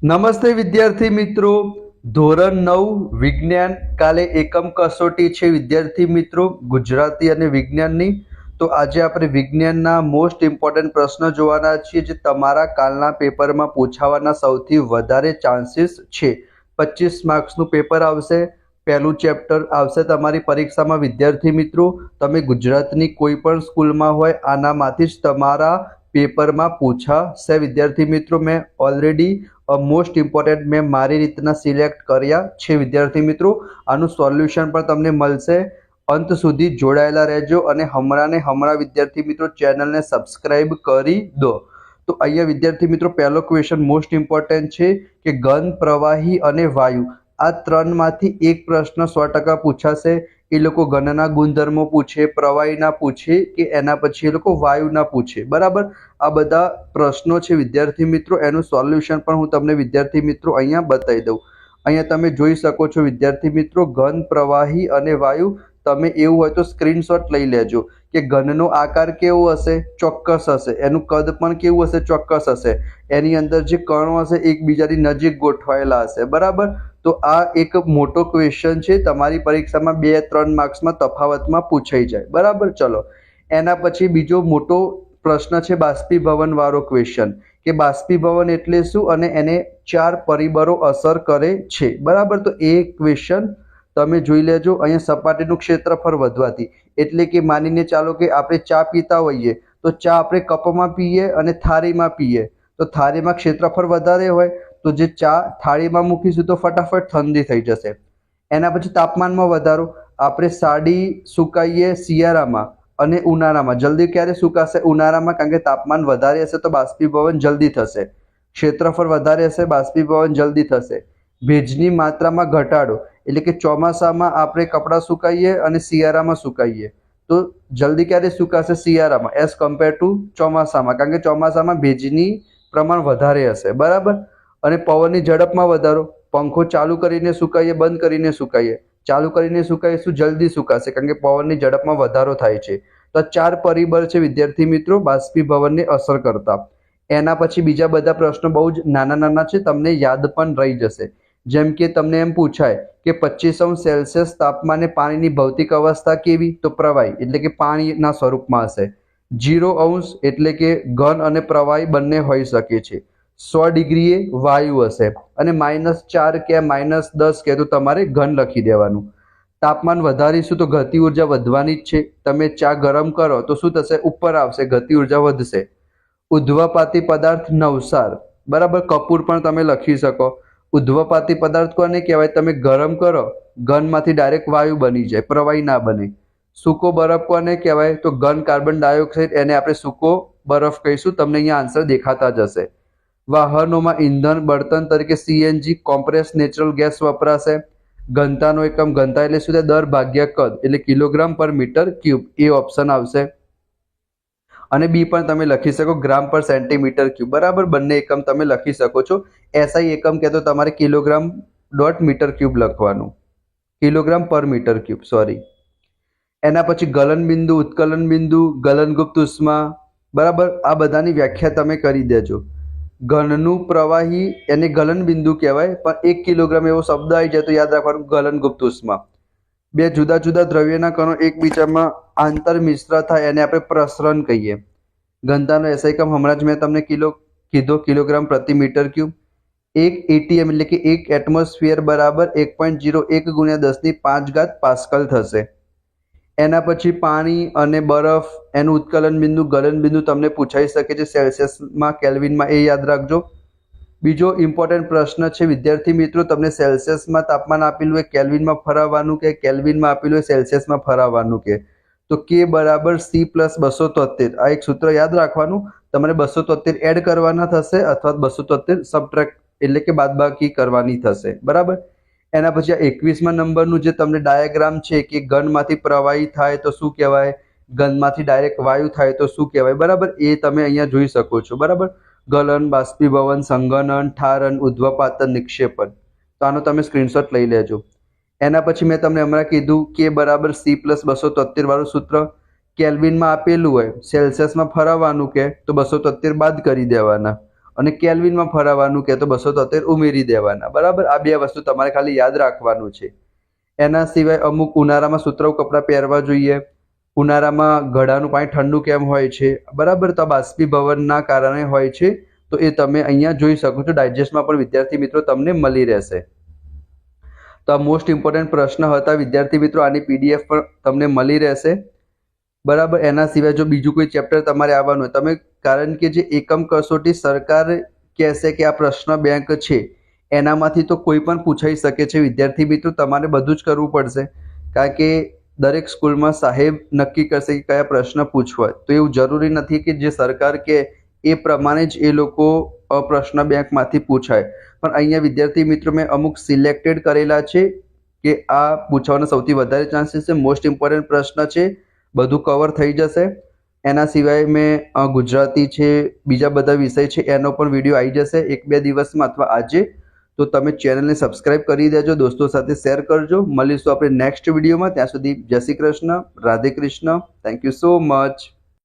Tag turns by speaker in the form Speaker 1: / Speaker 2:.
Speaker 1: નમસ્તે વિદ્યાર્થી મિત્રો, ધોરણ 9 વિજ્ઞાન કાલે એકમ કસોટી છે વિદ્યાર્થી મિત્રો, ગુજરાતી અને વિજ્ઞાનની। તો આજે આપણે વિજ્ઞાનના મોસ્ટ ઇમ્પોર્ટન્ટ પ્રશ્નો જોવાના છીએ જે તમારા કાલના પેપરમાં પૂછાવાના સૌથી વધારે ચાન્સીસ છે। 25 માર્ક્સનું પેપર આવશે। પહેલું ચેપ્ટર આવશે તમારી પરીક્ષામાં વિદ્યાર્થી મિત્રો। તમે ગુજરાતની કોઈ પણ સ્કૂલમાં હોય આનામાંથી જ તમારા પેપરમાં પૂછાશે વિદ્યાર્થી મિત્રો। મેં ઓલરેડી મોસ્ટ ઇમ્પોર્ટન્ટ મેં મારી રીતના સિલેક્ટ કર્યા છે વિદ્યાર્થી મિત્રો। આનું સોલ્યુશન પણ તમને મળશે। અંત સુધી જોડાયેલા રહેજો અને હમણાં વિદ્યાર્થી મિત્રો ચેનલને સબસ્ક્રાઇબ કરી દો। તો અહીંયા વિદ્યાર્થી મિત્રો પહેલો ક્વેશ્ચન મોસ્ટ ઇમ્પોર્ટન્ટ છે કે ઘન, પ્રવાહી અને વાયુ આ ત્રણમાંથી એક પ્રશ્ન 100% પૂછાશે। એ લોકો ઘનના ગુણધર્મો પૂછે, પ્રવાહીના પૂછે કે એના પછી એ લોકો વાયુના પૂછે, બરાબર। આ બધા પ્રશ્નો છે વિદ્યાર્થી મિત્રો, એનું સોલ્યુશન પણ હું તમને વિદ્યાર્થી મિત્રો અહીંયા બતાવી દઉં। અહીંયા તમે જોઈ શકો છો વિદ્યાર્થી મિત્રો, ઘન, પ્રવાહી અને વાયુ। તમે એવું હોય તો સ્ક્રીનશોટ લઈ લેજો કે ઘનનો આકાર કેવો હશે, ચોક્કસ હશે, એનું કદ પણ કેવું હશે, ચોક્કસ હશે, એની અંદર જે કણો હશે એકબીજાની નજીક ગોઠવાયેલા હશે, બરાબર। તો આ એક મોટો ક્વેશ્ચન છે, તમારી પરીક્ષામાં 2-3 માર્ક્સમાં તફાવતમાં પૂછાઈ જાય, બરાબર। ચલો એના પછી બીજો મોટો પ્રશ્ન છે બાષ્પીભવન વાળો ક્વેશ્ચન કે બાષ્પીભવન એટલે શું અને એને 4 પરિબળો અસર કરે છે, બરાબર। તો એ ક્વેશ્ચન તમે જોઈ લેજો। અહીંયા સપાટીનું ક્ષેત્રફળ વધવાથી એટલે કે માનીને ચાલો કે આપણે ચા પીતા હોઈએ તો ચા આપણે કપમાં પીએ અને થાળીમાં પીએ, તો થાળીમાં ક્ષેત્રફળ વધારે હોય તો જે ચા થાળીમાં મૂકીશું તો ફટાફટ ઠંડી થઈ જશે। એના પછી તાપમાનમાં વધારો, આપણે સાડી સુકાઈએ શિયાળામાં અને ઉનાળામાં, જલ્દી ક્યારે સુકાશે? ઉનાળામાં, કારણ કે તાપમાન વધારે હશે તો બાષ્પીભવન જલ્દી થશે, ક્ષેત્રફળ વધારે હશે બાષ્પીભવન જલ્દી થશે। ભેજની માત્રામાં ઘટાડો એટલે કે ચોમાસામાં આપણે કપડાં સુકાઈએ અને શિયાળામાં સુકાઈએ તો જલ્દી ક્યારે સુકાશે? શિયાળામાં એઝ કમ્પેર ટુ ચોમાસામાં, કારણ કે ચોમાસામાં ભેજની પ્રમાણ વધારે હશે, બરાબર। અને પવનની ઝડપમાં વધારો, પંખો ચાલુ કરીને સુકાઈએ, બંધ કરીને સુકાઈએ, ચાલુ કરીને સુકાઈશું જલ્દી સુકાશે કારણ કે પવનની ઝડપમાં વધારો થાય છે। તો 4 પરિબળ છે વિદ્યાર્થી મિત્રો બાષ્પીભવનને અસર કરતા। એના પછી બીજા બધા પ્રશ્નો બહુ જ નાના છે, તમને યાદ પણ રહી જશે। જેમ કે તમને એમ પૂછાય કે 25°C તાપમાને પાણીની ભૌતિક અવસ્થા કેવી? તો પ્રવાહી એટલે કે પાણીના સ્વરૂપમાં હશે। 0° એટલે કે ઘન અને પ્રવાહી બંને હોઈ શકે છે। 100° વાયુ હશે અને -4 કે -10 કે તો તમારે ઘન લખી દેવાનું। તાપમાન વધારીશું તો ગતિ ઉર્જા વધવાની જ છે। તમે ચા ગરમ કરો તો શું થશે? ઉપર આવશે, ગતિ ઉર્જા વધશે। ઉદ્ધ્વપાતી પદાર્થ નવસાર, બરાબર, કપૂર પણ તમે લખી શકો। ઉદ્ધ્વપાતી પદાર્થ કોને કહેવાય? તમે ગરમ કરો, ઘનમાંથી ડાયરેક્ટ વાયુ બની જાય, પ્રવાહી ના બને। સૂકો બરફ કોને કહેવાય? તો ઘન કાર્બન ડાયોક્સાઇડ, એને આપણે સૂકો બરફ કહીશું। તમને અહીંયા આન્સર દેખાતા જ હશે। વાહનોમાં ઈંધણ બળતણ તરીકે CNG કોમ્પ્રેસ નેચરલ ગેસ વપરાશે। ઘનતાનો એકમ, ઘનતા એટલે શું? દર ભાગ્યા કદ એટલે કિલોગ્રામ પર મીટર ક્યુબ, એ ઓપ્શન આવશે। અને બી પણ તમે લખી શકો, ગ્રામ પર સેન્ટીમીટર ક્યુબ, બરાબર, બંને એકમ તમે લખી શકો છો। SI એકમ કહેતો તમારે કિલોગ્રામ ડોટ મીટર ક્યુબ લખવાનું, કિલોગ્રામ પર મીટર ક્યુબ, સોરી। એના પછી ગલન બિંદુ, ઉત્કલન બિંદુ, ગલનગુપ્ત ઉષ્મા, બરાબર, આ બધાની વ્યાખ્યા તમે કરી દેજો। ઘનનું પ્રવાહી એને ગલન બિંદુ કહેવાય, પણ 1 કિલોગ્રામ એવો શબ્દ આવી જાય તો યાદ રાખવાનું ગલનગુપ્ત ઉષ્મા। 2 જુદા જુદા દ્રવ્યના કણો એકબીજામાં આંતર મિશ્ર થાય એને આપણે પ્રસરણ કહીએ। ઘનતાનો SI એકમ હમણાં જ મેં તમને કીધો, કિલોગ્રામ પ્રતિ મીટર ક્યુબ। 1 ATM એટલે કે 1 એટમોસ્ફિયર બરાબર 1.01 × 10⁵ પાસ્કલ થશે। એના પછી પાણી અને બરફ, એનું ઉત્કલન બિંદુ, ગલન બિંદુ તમને પૂછાઈ શકે છે સેલ્સિયસમાં, કેલ્વિનમાં, એ યાદ રાખજો। બીજો ઇમ્પોર્ટન્ટ પ્રશ્ન છે વિદ્યાર્થી મિત્રો, તમને સેલ્સિયસમાં તાપમાન આપેલું હોય કેલ્વિનમાં ફરાવવાનું કે કેલ્વિનમાં આપેલું હોય સેલ્સિયસમાં ફરાવવાનું કે, તો K બરાબર C + 273, આ એક સૂત્ર યાદ રાખવાનું। તમારે 273 એડ કરવાના થશે અથવા 273 સબટ્રેક્ટ એટલે કે બાદબાકી કરવાની થશે, બરાબર। એના પછી આ 21મા નંબરનું જે તમને ડાયાગ્રામ છે કે ઘનમાંથી પ્રવાહી થાય તો શું કહેવાય, ઘનમાંથી ડાયરેક્ટ વાયુ થાય તો શું કહેવાય, બરાબર, એ તમે અહીંયા જોઈ શકો છો, બરાબર। ગલન, બાષ્પીભવન, સંઘનન, ઠારણ, ઉદ્ધ્વપાતન, નિક્ષેપણ, તો આનો તમે સ્ક્રીનશોટ લઈ લેજો। એના પછી મેં તમને હમણાં કીધું K બરાબર C + 273 વાળું સૂત્ર, કેલ્વિનમાં આપેલું હોય સેલ્સિયસમાં ફરાવવાનું કે તો 273 બાદ કરી દેવાના, અને કેલ્વિનમાં ફરાવવાનું કે તો 273 ઉમેરી દેવાના, બરાબર. આ બે વસ્તુ તમારે ખાલી યાદ રાખવાનું છે. એના સિવાય અમુક ઉનાળામાં સુતરાઉ કપડાં પહેરવા જોઈએ. ઉનાળામાં ગળાનું પાણી ઠંડુ કેમ હોય છે, બરાબર, તો બાષ્પીભવનના કારણે હોય છે. તો એ તમે અહીંયા જોઈ શકો છો. ડાયજેસ્ટમાં પણ વિદ્યાર્થી મિત્રો તમને મળી રહેશે. તો આ મોસ્ટ ઇમ્પોર્ટન્ટ પ્રશ્ન હતા વિદ્યાર્થી મિત્રો. આની PDF પણ તમને મળી રહેશે, બરાબર. એના સિવાય જો બીજું કોઈ ચેપ્ટર તમારે આવવાનું હોય તમે, કારણ કે જે એકમ કસોટી સરકાર કહેશે કે આ પ્રશ્ન બેંક છે, એનામાંથી તો કોઈ પણ પૂછાઈ શકે છે વિદ્યાર્થી મિત્રો. તમારે બધું જ કરવું પડશે, કારણ કે દરેક સ્કૂલમાં સાહેબ નક્કી કરશે કે કયા પ્રશ્ન પૂછવા. તો એવું જરૂરી નથી કે જે સરકાર કે એ પ્રમાણે જ એ લોકો પ્રશ્ન બેંકમાંથી પૂછાય. પણ અહીંયા વિદ્યાર્થી મિત્રો મેં અમુક સિલેક્ટેડ કરેલા છે કે આ પૂછવાનો સૌથી વધારે ચાન્સીસ છે. મોસ્ટ ઇમ્પોર્ટન્ટ પ્રશ્ન છે, બધું કવર થઈ જશે. એના સિવાય મેં ગુજરાતી છે, બીજા બધા વિષય છે, એનો પણ વિડીયો આવી જશે 1-2 દિવસમાં અથવા આજે. તો તમે ચેનલને સબસ્ક્રાઇબ કરી દેજો, દોસ્તો સાથે શેર કરજો. મળીશું આપણે નેક્સ્ટ વિડીયોમાં. ત્યાં સુધી જય Shri Krishna, Radhe Krishna. Thank you so much.